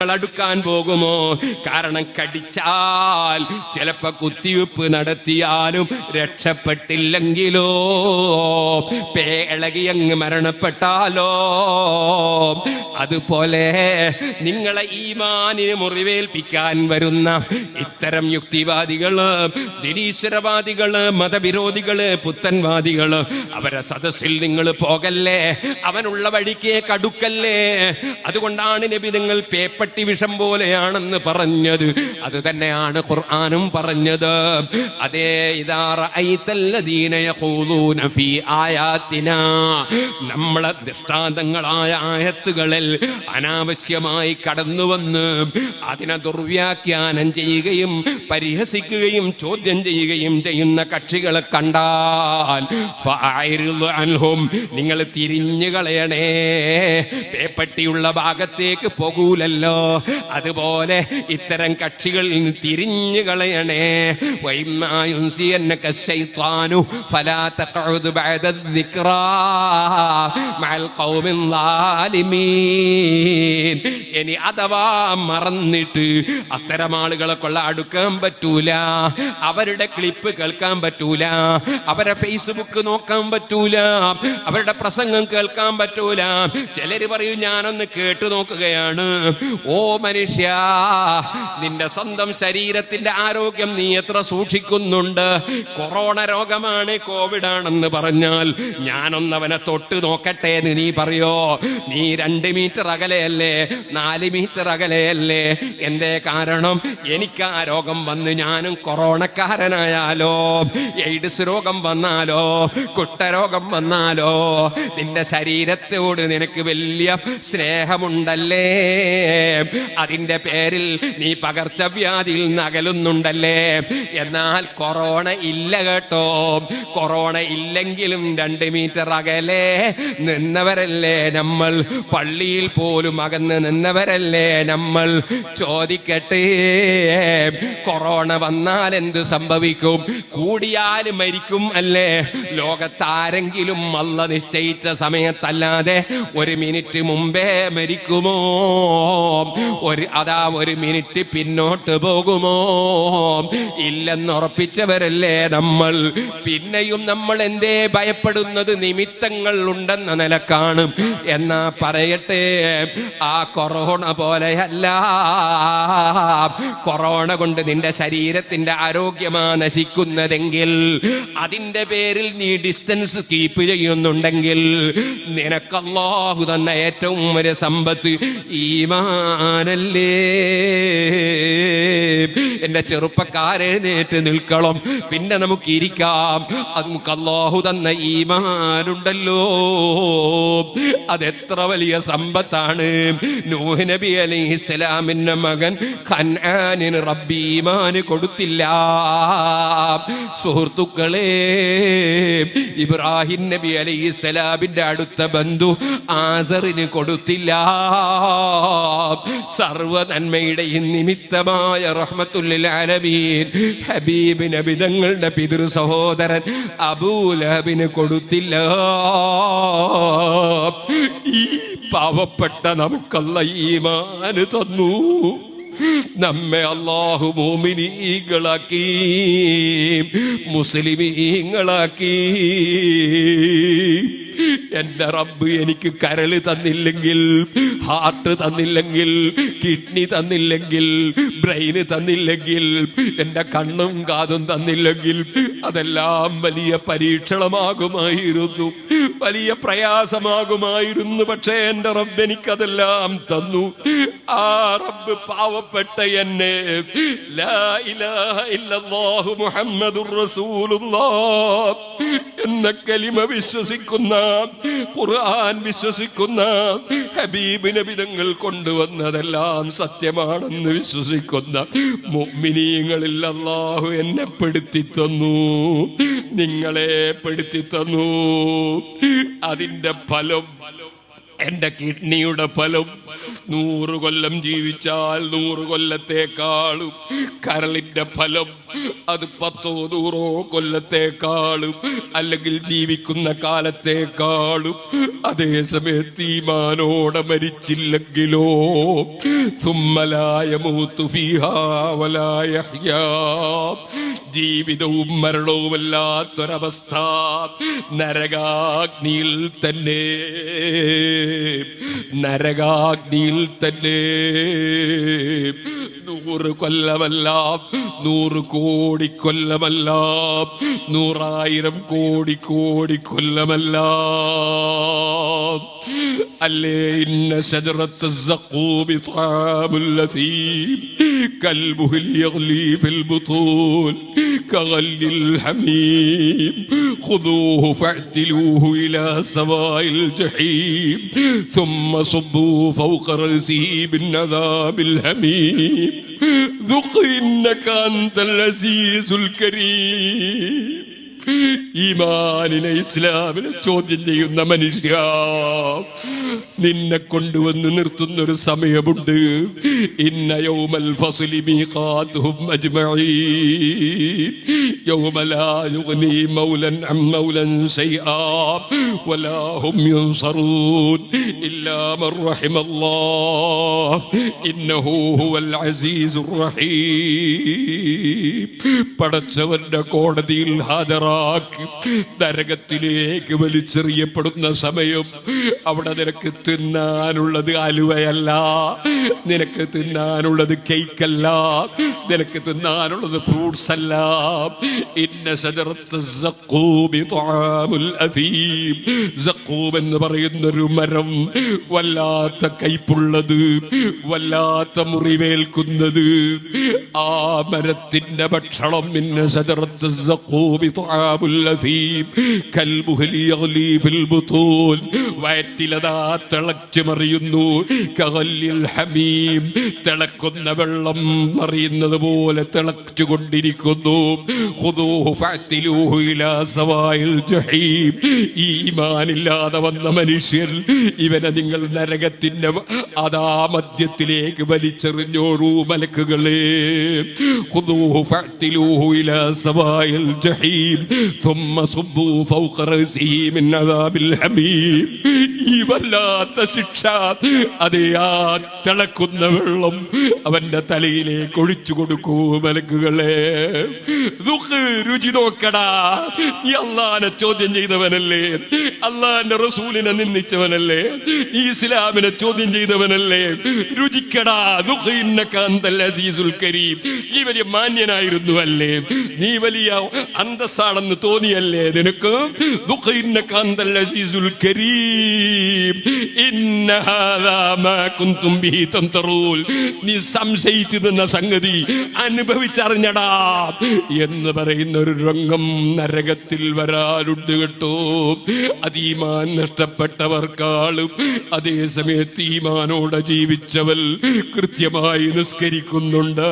അടുക്കാൻ പോകുമോ? കാരണം കടിച്ചാൽ ചിലപ്പോ കുത്തിവെപ്പ് നടത്തിയാലും രക്ഷപ്പെട്ടില്ലെങ്കിലോ, പേളകിയങ്ങ് മരണപ്പെട്ടാലോ. അതുപോലെ നിങ്ങളെ ഈമാനിന് മുറിവേൽപ്പിക്കാൻ വരുന്ന ഇത്തരം യുക്തിവാദികള്, നിരീശ്വരവാദികള്, മതവിരോധികള്, പുത്തൻവാദികള്, അവരെ സദസ്സിൽ നിങ്ങൾ പോകല്ലേ, അവനുള്ള വഴിക്കേ കടുക്കല്ലേ. അതുകൊണ്ടാണ് നബി നിങ്ങൾ പേപ്പട്ടി വിഷം പോലെയാണെന്ന് പറഞ്ഞത്. അത് തന്നെയാണ് ഖുർആനും പറഞ്ഞത്. അതേ, ഇദാ റഅയ്തല്ലദീന യഖൂലൂന ഫീ ആയാതിനാ, നമ്മളെ ദൃഷ്ടാന്തങ്ങളായ ആയത്തുകളിൽ അനാവശ്യമായി കടന്നുവന്ന് അതിനെ ദുർവ്യാഖ്യാനം ചെയ്യുകയും പരിഹസിക്കുകയും ചോദ്യം ചെയ്യുകയും ചെയ്യുന്ന കക്ഷികളെ കണ്ടാൽ ഫഅരിദ് അൻഹും, നിങ്ങൾ തിരിഞ്ഞു കളയണേ. പേപ്പട്ടിയുള്ള ഭാഗത്തേക്ക് പോകൂലല്ലോ, അതുപോലെ ഇത്തരം കക്ഷികൾ തിരിഞ്ഞു കളയണേ. വഇമ്മാ യുൻസിയന്നക ശൈത്വാനു ഫലാ തഖഉദ് ബഅദ الذിക്റാ മഅൽ ഖൗമിൻ ളാലിമീൻ. ഇനി അഥവാ മറന്നിട്ട് അത്തരം ആളുകളെ കൊള്ള അടുക്കാൻ പറ്റൂല, അവരുടെ ക്ലിപ്പ് കേൾക്കാൻ പറ്റൂല, അവരെ ഫേസ്ബുക്ക് നോക്കാൻ പറ്റൂല, അവരുടെ പ്രസംഗം കേൾക്കാൻ പറ്റൂല. ചിലര് പറയും ഞാനൊന്ന് കേട്ടു നോക്കുകയാണ്. ഓ മനുഷ്യ, നിന്റെ സ്വന്തം ശരീരത്തിന്റെ ആരോഗ്യം നീ എത്ര സൂക്ഷിക്കുന്നുണ്ട്? കൊറോണ രോഗമാണ്, കോവിഡ് ആണെന്ന് പറഞ്ഞാൽ ഞാനൊന്നവനെ തൊട്ട് നോക്കട്ടെ എന്ന് നീ പറയോ? നീ 2 മീറ്റർ അകലെയല്ലേ, 4 മീറ്റർ അകലെയല്ലേ? എന്തേ കാരണം? എനിക്ക് ആ രോഗം വന്ന് ഞാനും കൊറോണക്കാരനായാലോ, എയ്ഡ്സ് രോഗം വന്നാലോ, കുഷ്ഠരോഗം വന്നാലോ? നിന്റെ ശരീരത്തോട് നിനക്ക് വലിയ സ്നേഹമുണ്ടല്ലേ, അതിന്റെ പേരിൽ നീ പകർച്ചവ്യാധിയിൽ നിന്ന് അകലുന്നുണ്ടല്ലേ. എന്നാൽ കൊറോണ ഇല്ല കേട്ടോ. കൊറോണ ഇല്ലെങ്കിലും 2 മീറ്റർ അകലെ നിന്നവരല്ലേ നമ്മൾ, പള്ളിയിൽ പോലും അകന്ന് നിന്നവരല്ലേ നമ്മൾ. ചോദിക്കട്ടെ, കൊറോണ വന്നാൽ എന്ത് സംഭവിക്കും? കൂടിയാൽ മരിക്കും അല്ലേ? ലോകത്താരെങ്കിലും അല്ലാഹ് നിശ്ചയിച്ച സമയത്തല്ലാതെ 1 മിനിറ്റ് മുമ്പേ മരിക്കുമോ? ഒരു മിനിറ്റ് പിന്നോട്ട് പോകുമോ? ഇല്ലെന്നുറപ്പിച്ചവരല്ലേ നമ്മൾ. പിന്നെയും നമ്മൾ എന്തേ ഭയപ്പെടുന്നത്? നിമിത്തങ്ങൾ ഉണ്ടെന്ന നിലക്കാണ്. എന്നാ പറയട്ടെ, ആ കൊറോണ പോലെയല്ല. കൊറോണ കൊണ്ട് നിന്റെ ശരീരത്തിന്റെ ആരോഗ്യമാ നശിക്കുന്നതെങ്കിൽ, അതിന്റെ പേരിൽ നീ ഡിസ്റ്റൻസ് കീപ്പ് ചെയ്യുന്നുണ്ടെങ്കിൽ, നിനക്ക് അല്ലാഹു തന്ന ഏറ്റവും വലിയ സമ്പത്ത് ഈമാനല്ലേ. എന്റെ ചെറുപ്പക്കാരെ, എഴുന്നേറ്റ് നിൽക്കണം. പിന്നെ നമുക്ക് ഇരിക്കാം. അത് നമുക്ക് അല്ലാഹു തന്ന ഈമാനുണ്ടല്ലോ, അതെത്ര വലിയ സമ്പത്താണ്. നൂഹ് നബി അലൈഹിസ്സലാമിന്റെ മകൻ ഖൻആനിന് റബ്ബി ഈമാന് കൊടുത്തില്ല. സുഹൃത്തുക്കളെ, ഇബ്രാഹിം നബി അലൈഹിസ്സലാമിന്റെ അടുത്ത ബന്ധു ആസറിന് കൊടുത്തില്ല. സർവ നന്മയുടെയും നിമിത്തമായ റഹ്മത്തുൽ ആലമീൻ ഹബീബ് നബി തങ്ങളുടെ പിതൃ സഹോദരൻ അബൂലഹബിന് കൊടുത്തില്ല. ഈ പാവപ്പെട്ട നമുക്കല്ല ഈമാന് തന്നു. നമ്മെ അല്ലാഹു മുഅ്മിനീങ്ങളാക്കി, മുസ്ലിമീങ്ങളാക്കി. എന്റെ റബ്ബ് എനിക്ക് കരള് തന്നില്ലെങ്കിൽ, ഹാർട്ട് തന്നില്ലെങ്കിൽ, കിഡ്നി തന്നില്ലെങ്കിൽ, ബ്രെയിന് തന്നില്ലെങ്കിൽ, എന്റെ കണ്ണും കാതും തന്നില്ലെങ്കിൽ, അതെല്ലാം വലിയ പരീക്ഷണമാകുമായിരുന്നു, വലിയ പ്രയാസമാകുമായിരുന്നു. പക്ഷേ എന്റെ റബ്ബ് എനിക്കതെല്ലാം തന്നു. ആ റബ്ബ് പാവപ്പെട്ട എന്നെ ലാ ഇലാഹ ഇല്ലല്ലാഹു മുഹമ്മദുർ റസൂലുള്ളാഹ് എന്ന കലിമ വിശ്വസിക്കുന്ന, ഖുർആൻ വിശ്വസിക്കുന്ന, ഹബീബ് നബി തങ്ങൾ കൊണ്ടുവന്നതെല്ലാം സത്യമാണെന്ന് വിശ്വസിക്കുന്ന മുഅ്മിനീങ്ങളിൽ അല്ലാഹു എന്നെ പെടുത്തി തന്നു, നിങ്ങളെ പെടുത്തി തന്നു. അതിന്റെ ഫലം എന്റെ കിഡ്നിയുടെ ഫലം 100 കൊല്ലം ജീവിച്ചാൽ 100 കൊല്ലത്തെക്കാളും, കരളിന്റെ ഫലം അത് 10 100 കൊല്ലത്തെക്കാളും, അല്ലെങ്കിൽ ജീവിക്കുന്ന കാലത്തെക്കാളും. അതേ സമയത്ത് ഈമാനോടെ മരിച്ചില്ലെങ്കിലോ സുമ്മലായ യമൂതു ഫീഹാ വലാ യഹ്യാ, ജീവിതവും മരണവുമല്ലാത്തൊരവസ്ഥ, നരകാഗ്നിയിൽ തന്നെ, നരകാഗ്നിയിൽ തന്നെ. 100 കൊല്ലമല്ല, 100 കോടി കൊല്ലമല്ല, 100,000 കോടി കോടി കൊല്ലമല്ല. അല്ലേ ഇന്ന ശജറത്ത സഖൂമി ത്വാമുൽ ലസീം കൽബുഹുൽ യഗ്ലി ഫിൽ ബുതൂൻ കഗല്ലിൽ ഹമീം ഖുദൂഹു ഫഅ്തിലൂഹു ഇലാ സവാഇൽ ജഹീം ثم صبوا فوق رأسه من عذاب الحميم ذق إنك أنت العزيز الكريم. ഈമാനിനെ, ഇസ്ലാമിനെ ചോദ്യം ചെയ്യുന്ന മനുഷ്യ, നിന്നെ കൊണ്ടുവന്ന് നിർത്തുന്നൊരു സമയമുണ്ട്. ഇന്ന യൗമൽ ഫസ്ലി മീഖാതുഹും അജ്മഈൻ യൗമ ലാ യുഗ്നി മൗലൻ അൻ മൗലൻ ശൈആ വലാ ഹും യുൻസറൂൻ ഇല്ലാ മൻ റഹിമല്ലാഹ് ഇന്നഹു ഹുവൽ അസീസുർ റഹീം. പടച്ചവന്റെ കോടതിയിൽ ഹാജരാക്കി നരകത്തിലേക്ക് വലിച്ചെറിയപ്പെടുന്ന സമയം, അവിടെ നിനക്ക് തിന്നാനുള്ളത് അലുവയല്ല, നിനക്ക് തിന്നാനുള്ളത് കേക്കല്ല, നിനക്ക് തിന്നാനുള്ളത് ഫ്രൂട്ട്സ് അല്ല. ഇന്ന ശജറത്ത സഖൂമി ത്വാമുൽ അസീം, സഖൂം എന്ന് പറയുന്നൊരു മരം, വല്ലാത്ത കയ്പുള്ളത്, വല്ലാത്ത മുറിവേൽക്കുന്നത്. ആ മരത്തിന്റെ ഭക്ഷണം ഇന്ന ശജറത്ത സഖൂമി ത്വാമുൽ അസീം കൽബുഹുൽ യഗ്ലി ഫിൽ ബുതൂൻ, വയറ്റിലതാ തിളച്ചു മറിയുന്നു. കഗല്ലിൽ ഹമീം, തിളക്കുന്ന വെള്ളം മറിയുന്നത് പോലെ തിളച്ചുകൊണ്ടിരിക്കുന്നു. ഖുദൂഹു ഫഅ്തിലൂഹു ഇലാ സവാഇൽ ജഹീം. ഈമാനില്ലാതെ വന്ന മനുഷ്യൻ, ഇവനെ നിങ്ങൾ നരകത്തിന്റെ അതാ മധ്യത്തിലേക്ക് വലിച്ചെറിഞ്ഞോളൂ മലക്കുകളെ. ഖുദൂഹു ഫഅ്തിലൂഹു ഇലാ സവാഇൽ ജഹീം ثم صبوا فوق رأسه من عذاب الحميم. ഈ വല്ലാത്ത ശിക്ഷ, അതേ ആ തിളക്കുന്ന വെള്ളം അവന്റെ തലയിലേക്ക് ഒഴിച്ചു കൊടുക്കൂ മലക്കുകളെ. രുചി നോക്കടാ, നീ അള്ളാനെ ചോദ്യം ചെയ്തവനല്ലേ, അള്ളാന്റെ റസൂലിനെ നിന്ദിച്ചവനല്ലേ, ഈ ഇസ്ലാമിനെ ചോദ്യം ചെയ്തവനല്ലേ, രുചിക്കടാ. അസീസുൽ കരീം, നീ വലിയ മാന്യനായിരുന്നു അല്ലേ, നീ വലിയ അന്തസ്സാണെന്ന് തോന്നിയല്ലേ നിനക്ക്. അസീസുൽ കരീം, ഇന്ന ഹാദാ മാ കുന്തും ബിഹി തംതറൂൻ, നീ സംശയിച്ചു നിന്ന സംഗതി അനുഭവിച്ചറിഞ്ഞടാ എന്ന് പറയുന്ന ഒരു രംഗം നരകത്തിൽ വരാനുണ്ട് കേട്ടോ. അതീമാൻ നഷ്ടപ്പെട്ടവർക്കാളും അതേ സമയത്ത് ഈമാനോടെ ജീവിച്ചവൾ കൃത്യമായി നിസ്കരിക്കുന്നുണ്ട്,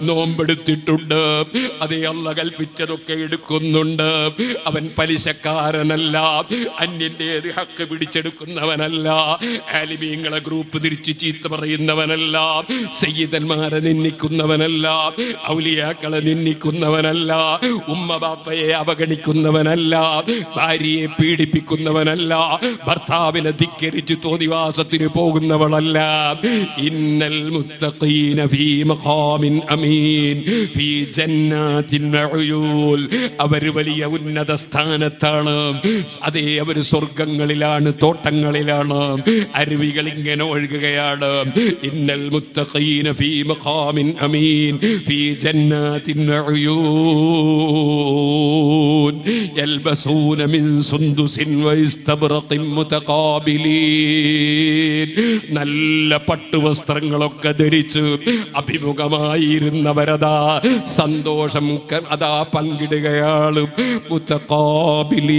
നോമ്പെടുത്തിട്ടുണ്ട്, അതേ അല്ല കൽപ്പിച്ചതൊക്കെ എടുക്കുന്നുണ്ട്. അവൻ പലിശക്കാരനല്ല, അന്യന്റേത് ഹക്ക് പിടിച്ചെടുക്കുന്നവനല്ല, ആലിമീങ്ങളെ ഗ്രൂപ്പ് തിരിച്ച് ചീത്ത പറയുന്നവനല്ല, സയ്യിദന്മാരെ നിന്ദിക്കുന്നവനല്ല, ഔലിയാക്കളെ നിന്ദിക്കുന്നവനല്ല, ഉമ്മ ബാപ്പയെ അവഗണിക്കുന്നവനല്ല, ഭാര്യയെ പീഡിപ്പിക്കുന്നവനല്ല, ഭർത്താവിനെ ധിക്കരിച്ച് തോന്നിവാസത്തിന് പോകുന്നവളല്ല. ഇന്നൽ മുത്തഖീന ഫീ മഖാമിൻ അമീൻ ഫീ ജന്നാത്തിൻ ഉയൂൽ, അവർ വലിയ ഉന്നത സ്ഥാനത്താണ്. അതേ, അവർ സ്വർഗങ്ങളിലാണ്, തോട്ടങ്ങളിലാണ്, അരുവികൾ ഇങ്ങനെ ഒഴുകുകയാണ്. ഇന്നൽ മുത്തഖീന ഫീ മഖാമിൻ അമീൻ ഫീ ജന്നാത്തിൻ ഉയൂൻ യൽബസൂന മിൻ സുന്ദുസിൻ വഇസ്തബ്റഖിൻ മുതഖാബിലീൻ. നല്ല പട്ടുവസ്ത്രങ്ങളൊക്കെ ധരിച്ച് അഭിമുഖമായിരുന്നവരതാ സന്തോഷം അതാ പങ്കിടുകയാണ്. മുതഖാബിലീൻ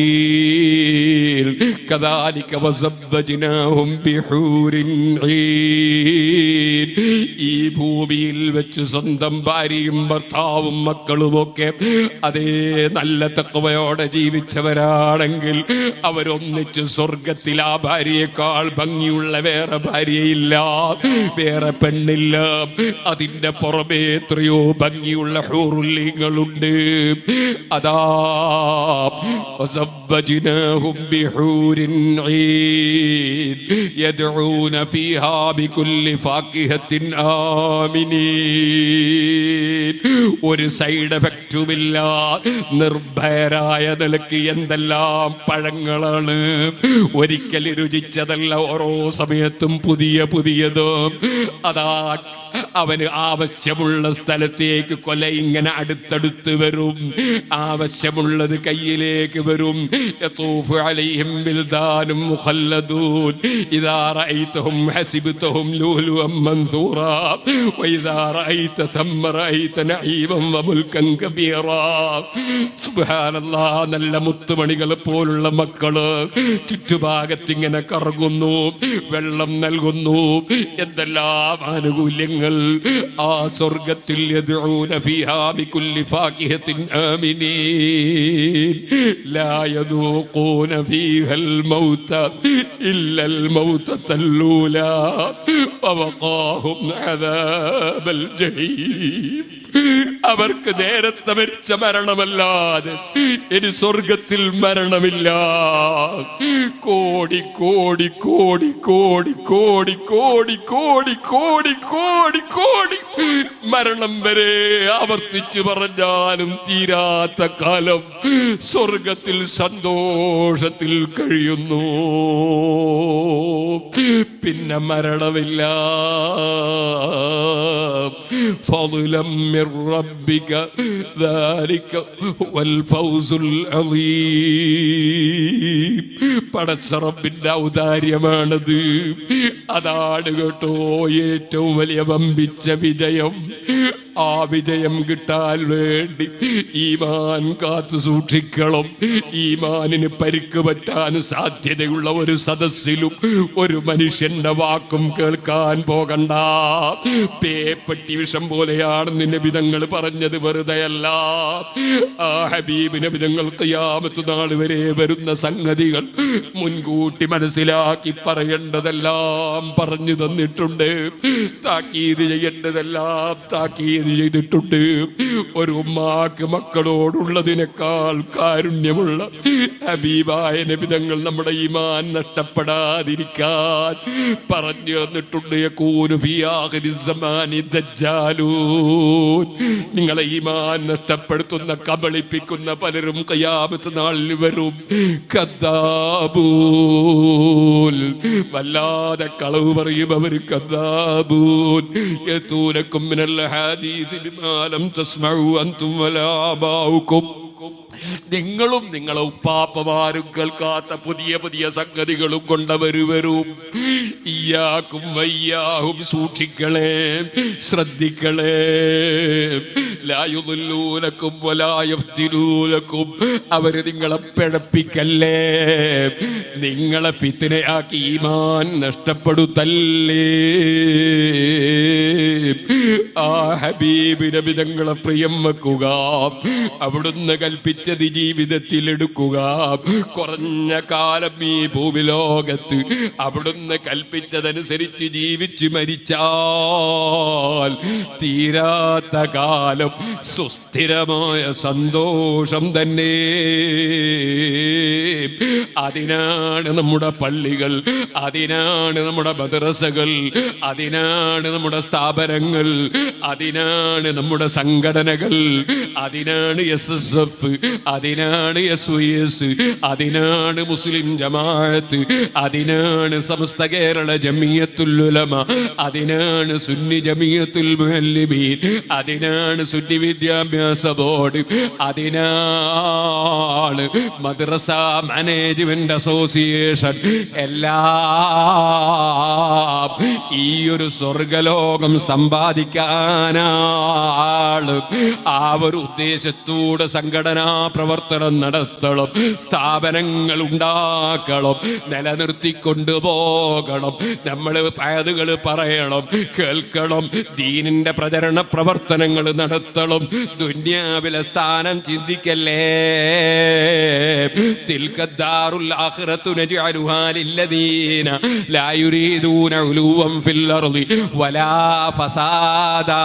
കദാലിക വസ വസബ്ബജ്നാഹും ബിഹൂരിൻ ഈൻ. ഈ ഭൂമിയിൽ വെച്ച് സ്വന്തം ഭാര്യയും ഭർത്താവും മക്കളുമൊക്കെ അതേ നല്ല തഖ്വയോടെ ജീവിച്ചവരാണെങ്കിൽ അവരൊന്നിച്ച് സ്വർഗത്തിൽ ആ ഭാര്യയേക്കാൾ ഭംഗിയുള്ള വേറെ ഭാര്യയില്ല, വേറെ പെണ്ണില്ല. അതിന്റെ പുറമെ എത്രയോ ഭംഗിയുള്ള ഹൂറുല്ലിങ്ങളുണ്ട്. അതാ വസബ്ബജ്നാഹും ബിഹൂരിൻ ഈൻ യദ്ഊന ഫീഹാ ബികുല്ലി ഫാകിഹത്തിൻ ആമിനീൻ. ഒരു സൈഡ് എഫക്റ്റുമില്ല, നിർഭയരായ നിലയ്ക്ക് എന്തെല്ലാം പഴങ്ങളാണ്. ഒരിക്കൽ രുചിച്ചതല്ല, ഓരോ സമയത്തും പുതിയ പുതിയത്. അതാ അവന് ആവശ്യമുള്ള സ്ഥലത്തേക്ക് കൊല ഇങ്ങനെ അടുത്തടുത്ത് വരും, ആവശ്യമുള്ളത് കയ്യിലേക്ക് വരും. യതൂഫു അലൈഹിം ബിൽദാനും മുഖല്ലദൂൻ ഇദാ റഅയ്തഹും ഹസിബ്തഹും ലൂലുഅൻ മൻസൂറാ വഇദാ റഅയ്ത തമ്മ റഅയ്ത നഈമൻ വമുൽകൻ കബീറാ. സുബ്ഹാനല്ലാഹ്, നല്ല മുത്തുമണികൾ പോലുള്ള മക്കള് ചുറ്റുഭാഗത്തിങ്ങനെ കറങ്ങുന്നു, വെള്ളം നൽകുന്നു, എന്തെല്ലാം ആനുകൂല്യങ്ങൾ ആ സ്വർഗത്തിൽ. യദ്ഊന ഫീഹാ ബികുല്ലി ഫാകിഹത്തിൻ ആമിനീൻ ലാ യദൂഖൂന ഫീഹൽ മൗത ഇല്ലൽ മൗതത്തൽ ഊലാ വവഖാഹും അദാബൽ ജഹീം. അവർക്ക് നേരത്തെ മരിച്ച മരണമല്ലാതെ ഇനി സ്വർഗത്തിൽ മരണമില്ല. കോടി കോടി കോടി കോടി കോടി കോടി കോടി കോടി കോടി കോടി മരണം വരെ ആവർത്തിച്ച് പറഞ്ഞാലും തീരാത്ത കാലം സ്വർഗത്തിൽ സന്തോഷത്തിൽ കഴിയുന്നു. പിന്നെ മരണമില്ല. ഫളലം മിർ റബ്ബിക ദാലിക വൽ ഫൗസുൽ അളീം. പടച്ച റബ്ബിന്റെ ഔദാര്യമാണത്. അതാണ് കേട്ടോ ഏറ്റവും വലിയ വമ്പിച്ച വിജയം. ആ വിജയം കിട്ടാൻ വേണ്ടി ഈമാൻ കാത്തു സൂക്ഷിക്കണം. ഈമാനിന് പരിക്ക് പറ്റാൻ സാധ്യതയുള്ള ഒരു സദസ്സിലും ഒരു മനുഷ്യന്റെ വാക്കും കേൾക്കാൻ പോകണ്ട. പേപ്പട്ടി വിഷം പോലെയാണെന്ന് നബിതങ്ങൾ പറഞ്ഞത് വെറുതെയല്ല. ആ ഹബീബ് നബിതങ്ങൾ ഖിയാമത്ത് നാൾ വരെ വരുന്ന സംഗതികൾ മുൻകൂട്ടി മനസ്സിലാക്കി പറയേണ്ടതെല്ലാം പറഞ്ഞു തന്നിട്ടുണ്ട്. താക്കീത് ചെയ്യേണ്ടതെല്ലാം താക്കീത് ചെയ്തിട്ടുണ്ട്. ഒരു ഉമ്മാക്ക് മക്കളോടുള്ളതിനേക്കാൾ കാരുണ്യമുള്ള ഹബീബായ നബിതങ്ങൾ നമ്മുടെ ഈമാൻ നഷ്ടപ്പെടാതിരിക്കാൻ പറഞ്ഞു തന്നിട്ടുണ്ട്. യകൂനു ഫീ ആഖിരി സമാനി ദജ്ജാലൂൻ. നിങ്ങളെ ഈമാൻ നഷ്ടപ്പെടുത്തുന്ന കബളിപ്പിക്കുന്ന പലരും ഖിയാമത്ത് നാളിൽ വരും. കദ്ദാബൂൻ, വല്ലാതെ കളവ് പറയും അവർ. കദ്ദാബൂൻ യതൂനകും മിനൽ ഹദീസ് ബിമാ ലം തസ്മഉ അൻതും വലാ ആബാഉകും. നിങ്ങളും നിങ്ങളെ ഉപ്പാപ്പമാരും കേൾക്കാത്ത പുതിയ പുതിയ സംഗതികളും കൊണ്ടവര് വരും. ഇയ്യാക്കും വയ്യാഹും, സൂക്ഷിക്കളെ, ശ്രദ്ധിക്കളെ. ലാ യുദല്ലൂനകും വലാ യഫ്തിനൂനകും. അവര് നിങ്ങളെ പിഴപ്പിക്കല്ലേ, നിങ്ങളെ ഫിത്നയാക്കി ഈമാൻ നഷ്ടപ്പെടുത്തല്ലേ. ആ ഹബീബ് നബി തങ്ങളെ പ്രിയം വെക്കുക, അവിടുന്ന് കൽപ്പിച്ചത് ജീവിതത്തിൽ എടുക്കുക. കുറഞ്ഞ കാലം ഈ ഭൂമിലോകത്ത് അവിടുന്ന് കൽപ്പിച്ചതനുസരിച്ച് ജീവിച്ച് മരിച്ചാൽ തീരാത്ത കാലം സുസ്ഥിരമായ സന്തോഷം തന്നെ. അതിനാണ് നമ്മുടെ പള്ളികൾ, അതിനാണ് നമ്മുടെ മദ്രസകൾ, അതിനാണ് നമ്മുടെ സ്ഥാപനങ്ങൾ, അതിനാണ് നമ്മുടെ സംഘടനകൾ, അതിനാണ് SSF, അതിനാണ് SYS, അതിനാണ് മുസ്ലിം ജമാഅത്ത്, അതിനാണ് സമസ്ത കേരള ജമിയത്തുൽ ഉലമ, അതിനാണ് സുന്നി ജമിയത്തുൽ മുഅല്ലിമീൻ, അതിനാണ് സുന്നി വിദ്യാഭ്യാസ ബോർഡ്, അതിനാണ് മദ്രസ മാനേജ്മെന്റ് മാനേജ്മെന്റ് അസോസിയേഷൻ എല്ലാം ഈ ഒരു സ്വർഗലോകം സമ്പാദിക്കാനാണ്. ആ ഒരു ഉദ്ദേശത്തോടെ സംഘടനാ പ്രവർത്തനം നടത്തണം, സ്ഥാപനങ്ങൾ ഉണ്ടാക്കണം, നിലനിർത്തിക്കൊണ്ടു പോകണം. നമ്മൾ പയതുകൾ പറയണം, കേൾക്കണം, ദീനിന്റെ പ്രചരണ പ്രവർത്തനങ്ങൾ നടത്തണം. ദുനിയാവിലെ സ്ഥാനം ചിന്തിക്കല്ലേ. തിൽക്കദ്ദാറുൽ ആഖിറത്തു നജഅലുഹാ ലില്ലദീന ലാ യുരീദൂന ഉലുവൻ ഫിൽ അർളി വലാ ഫസാദാ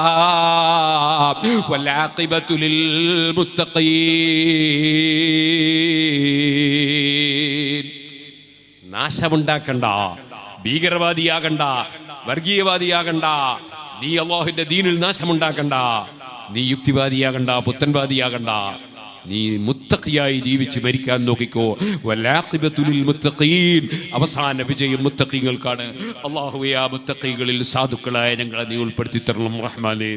വൽ ആഖിബത്തു ലിൽ മുത്തഖീൻ. നാശമുണ്ടാക്കണ്ട, ഭീകരവാദിയാകണ്ട, വർഗീയവാദിയാകണ്ട, നീ അല്ലാഹുവിന്റെ ദീനിൽ നാശമുണ്ടാക്കണ്ട, നീ യുക്തിവാദിയാകണ്ട, പുത്തൻവാദിയാകണ്ട, നീ മുത്തഖിയായി ജീവിച്ച് മരിക്കാൻ നോക്കിക്കോ. വലാഖിബത്തു ലിൽ മുത്തഖീൻ, അവസാന വിജയം മുത്തഖീങ്ങൾക്കാണ്. അല്ലാഹുവേ, ആ മുത്തഖീകളിൽ സാധുക്കളായ ഞങ്ങളെ നീ ഉൾപ്പെടുത്തി തരണം റഹ്മാനേ.